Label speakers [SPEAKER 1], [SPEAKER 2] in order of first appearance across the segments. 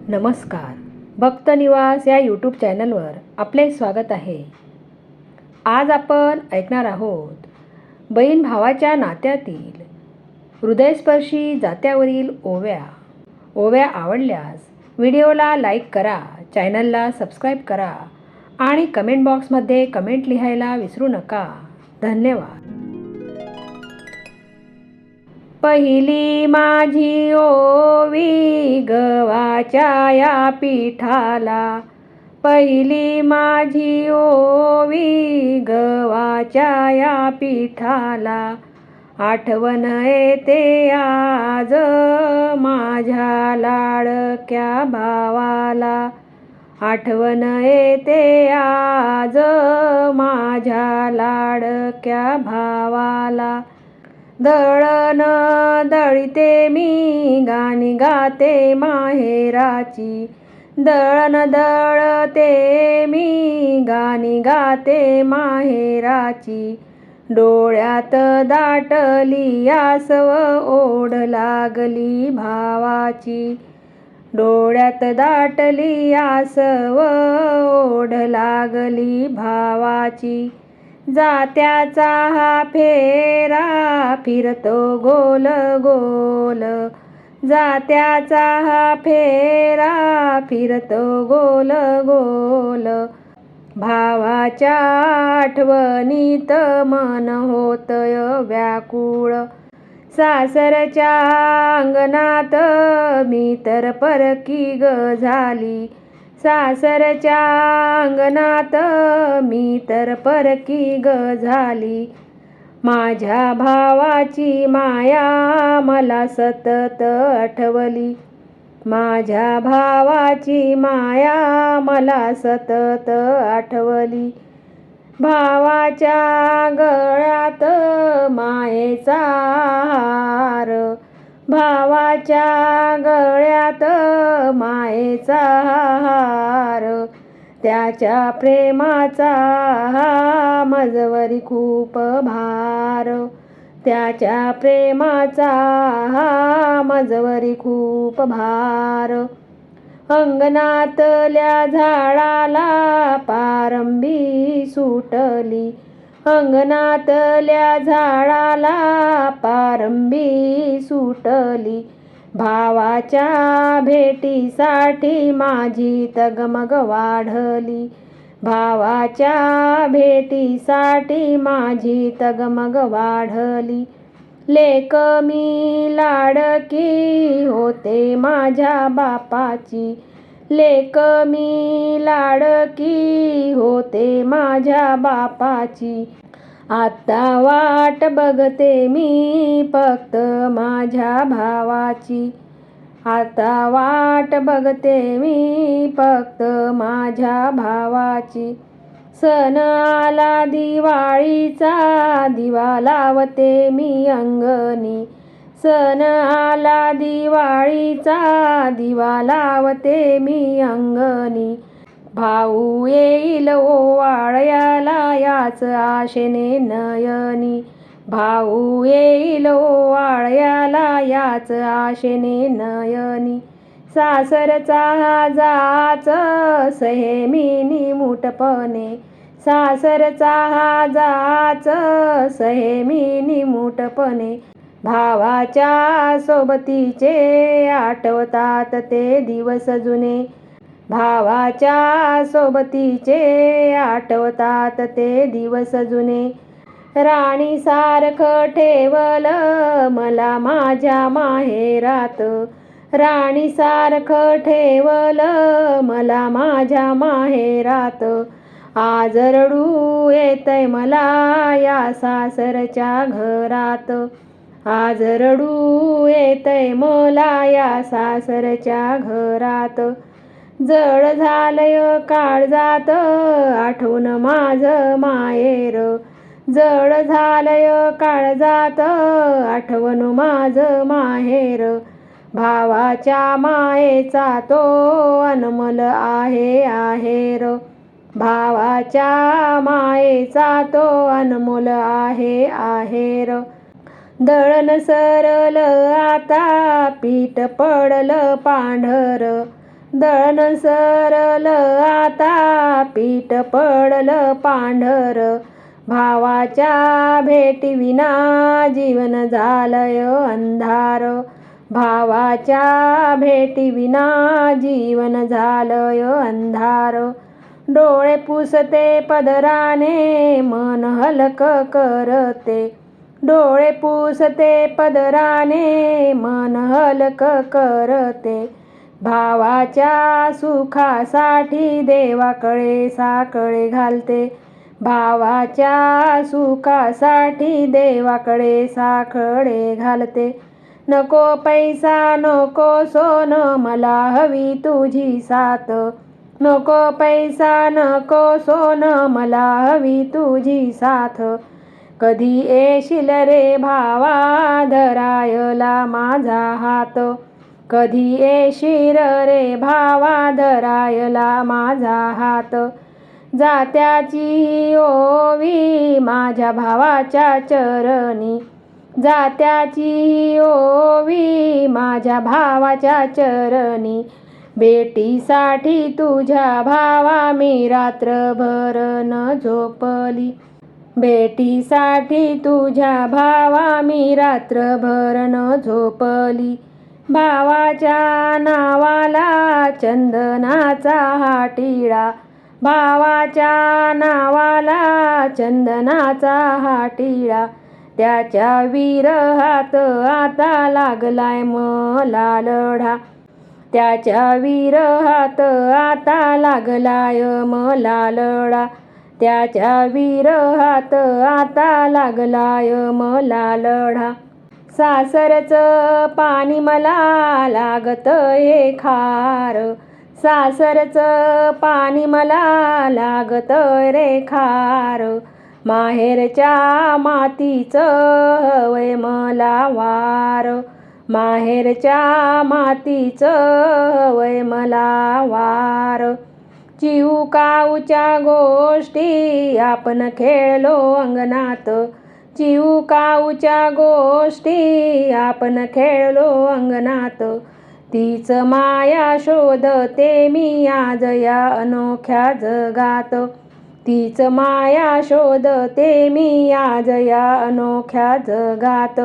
[SPEAKER 1] नमस्कार. भक्त निवास या यूट्यूब चॅनलवर आपले स्वागत आहे. आज आपण ऐकणार आहोत बहीण भावाच्या नात्यातील हृदयस्पर्शी जात्यावरील ओव्या. ओव्या आवडल्यास व्हिडिओला लाईक करा, चॅनलला सबस्क्राईब करा आणि कमेंट बॉक्समध्ये कमेंट लिहायला विसरू नका. धन्यवाद. पहिली माझी ओवी गव्हाच्या या पिठाला, पहिली माझी ओवी गव्हाच्या या पिठाला. आठवण येते आज माझ्या लाडक्या भावाला, आठवण येते आज माझ्या लाडक्या भावाला. दळण दळीते मी गाणी गाते माहेराची, दळण दळते मी गाणी गाते माहेराची. डोळ्यात दाटली आसव ओढ लागली भावाची, डोळ्यात दाटली आसव ओढ लागली भावाची. जात्याचा हा फेरा फिरतो गोल गोल, जात्याचा हा फेरा फिरतो गोल गोल. भावाच्या आठवणीत मन होतय व्याकुळ, सासरच्या अंगणात मी तर परकी ग झाली, सासरच्या अंगणात मी तर परकी ग झाली. माझ्या भावाची माया मला सतत आठवली, माझ्या भावाची माया मला सतत आठवली. भावाच्या गळ्यात मायेचा हार, भावाच्या गळ्यात मायेचा हार. त्याच्या प्रेमाचा मजवरी खूप भार, त्याच्या प्रेमाचा मजवरी खूप भार. अंगणातल्या झाडाला पारंबी सुटली, अंगणातल्या झाडाला पारंबी सुटली. भावाच्या भेटीसाठी माझी तगमग वाढली, भावाच्या भेटीसाठी माझी तगमग वाढली. लेक मी लाडकी होते माझ्या बापाची, लेक मी लाडकी होते माझ्या बापाची. आता वाट बघते मी फक्त माझ्या भावाची, आता वाट बघते मी फक्त माझ्या भावाची. सण आला दिवाळीचा दिवा लावते मी अंगणी, सण आला दिवाळीचा दिवा लावते मी अंगणी. भाऊ येईल ओवाळयाला याच आशेने नयनी, भाऊ येईल ओवाळयाला याच आशेने नयनी. सासरचा जाच सहेमिनी मुठपणे, सासरचा जाच सहेमिनी मुठपणे. भावाच्या सोबतीचे आठवतात ते दिवस जुने, भावाच्या सोबतीचे आठवतात ते दिवस जुने. राणी सारखं ठेवल मला माझ्या माहेरात, राणी सारखं ठेवल मला माझ्या माहेरात. आज रडू येतय मला या सासरच्या घरात, आज रडू येतय मला या सासरच्या घरात. जड झालंय काळजात आठवून माझं माहेर, जड झालंय काळजात आठवण माझं माहेर. भावाच्या मायेचा तो अनमोल आहे आहेर, भावाच्या मायेचा तो अनमोल आहे आहेर. दळण सरल आता पीठ पडलं पांढर, दळण सरल आता पीठ पडलं पांढर, भावाच्या भेटीविना जीवन झालंय अंधार, भावाच्या भेटीविना जीवन झालंय अंधार. डोळे पुसते पदराने मन हलक करते, डोळे पुसते पदराने मन हलक करते, भावाच्या सुखासाठी देवाकडे साकडे घालते, भावाच्या सुखासाठी देवाकडे साकडे घालते. नको पैसा नको सोनं मला हवी तुझी साथ, नको पैसा नको सोनं मला हवी तुझी साथ. कधी येशील रे भावा धरायला माझा हात, कधी येशील रे भावा धरायला माझा हात. जात्याची ओवी माझ्या भावाच्या चरणी, जात्याची ओवी माझ्या भावाच्या चरणी, भेटीसाठी तुझ्या भावा मी रात्रभर न झोपली, भेटीसाठी तुझ्या भावा मी रात्रभर न झोपली. भावाच्या नावाला चंदनाचा हा टिळा, भावाच्या नावाला चंदनाचा हा टिळा, त्याच्या विरहात आता लागलाय मला लढा, त्याच्या विरहात आता लागलाय मला लढा, त्याच्या विरहात आता लागलाय मला लढा. सासरचं पाणी मला लागतंय खार, सासरचं पाणी मला लागतंय रे खार, माहेरच्या मातीचं हवंय मला वार, माहेरच्या मातीचं हवंय मला वार. चिवकाऊच्या गोष्टी आपण खेळलो अंगणात, चिवकाऊच्या गोष्टी आपण खेळलो अंगणात, तीच माया शोधते मी आज या अनोख्या जगात, तीच माया शोधते मी आज या अनोख्या जगात.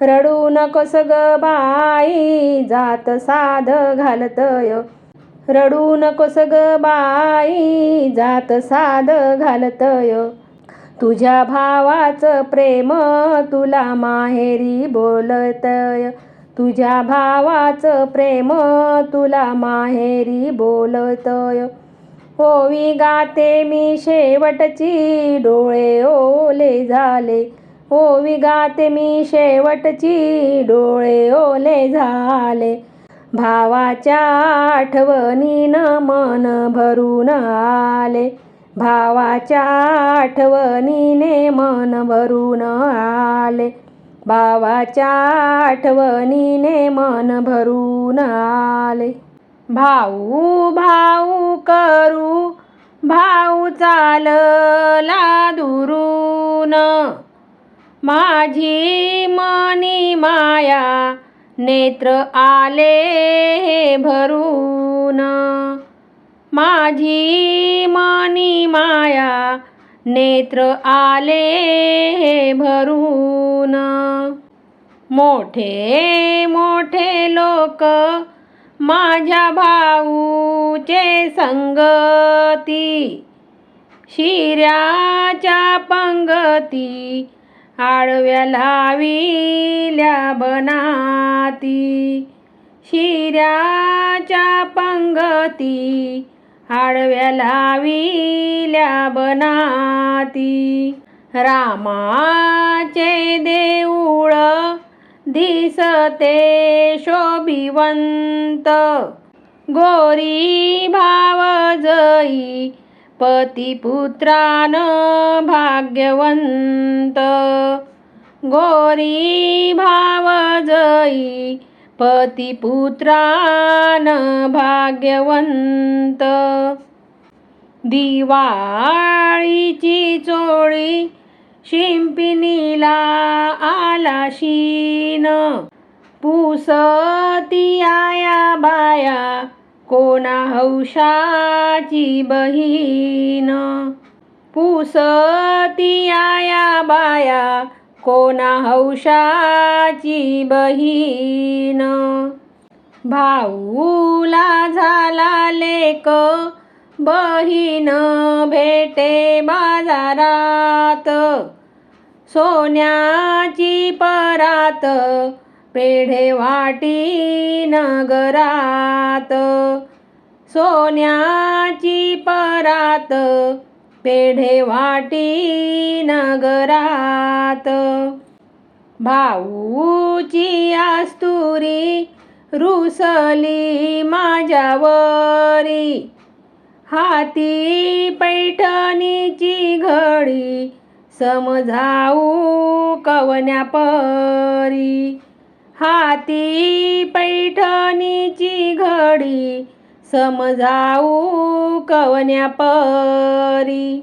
[SPEAKER 1] रडू नकोस ग बाई जात साध घालतय, रडू नकोस ग बाई जात साध घालतय, तुझ्या भावाचं प्रेम तुला माहेरी बोलतय, तुझ्या भावाचं प्रेम तुला माहेरी बोलतय. ओवी गाते मी शेवटची डोळे ओले झाले, ओवी गाते मी शेवटची डोळे ओले झाले, भावाच्या आठवणीनं मन भरून आले, भावाच्या आठवणीने मन भरून आले, भावाच्या आठवणीने मन भरून आले. भाऊ भाऊ करू भाऊ चालला दुरून, माझी मनी माया नेत्र आले हे भरून, माझी मनी माया नेत्र आले हे भरून. मोठे मोठे लोक माझ्या भाऊचे संगती, शिऱ्याच्या पंगती आडव्या लाविल्या बनाती, शिऱ्याच्या पंगती आडव्या लाविल्या बनाती. रामाचे देऊळ दिसते शोभिवंत, गोरी भावजई पतिपुत्रान भाग्यवंत, गोरी भावजई पतिपुत्रान भाग्यवंत. दिवाळीची चोळी शिंपिणीला आला शीन, पुसती आया बाया कोणा हौशाची बहीण. पुसतिया या बाया कोणा हौशाची बहीण. भाऊला झाला लेक बहीण भेटे बाजारात. सोन्याची परात पेढे वाटी नगरात. सोन्याची परात पेढे वाटी नगरात. भाऊची आस्तुरी रुसली माझ्यावरी. हाती पैठणीची घडी समजाऊ कवन्या परी. हाती पैठणीची घडी समजाऊ कवन्या परी.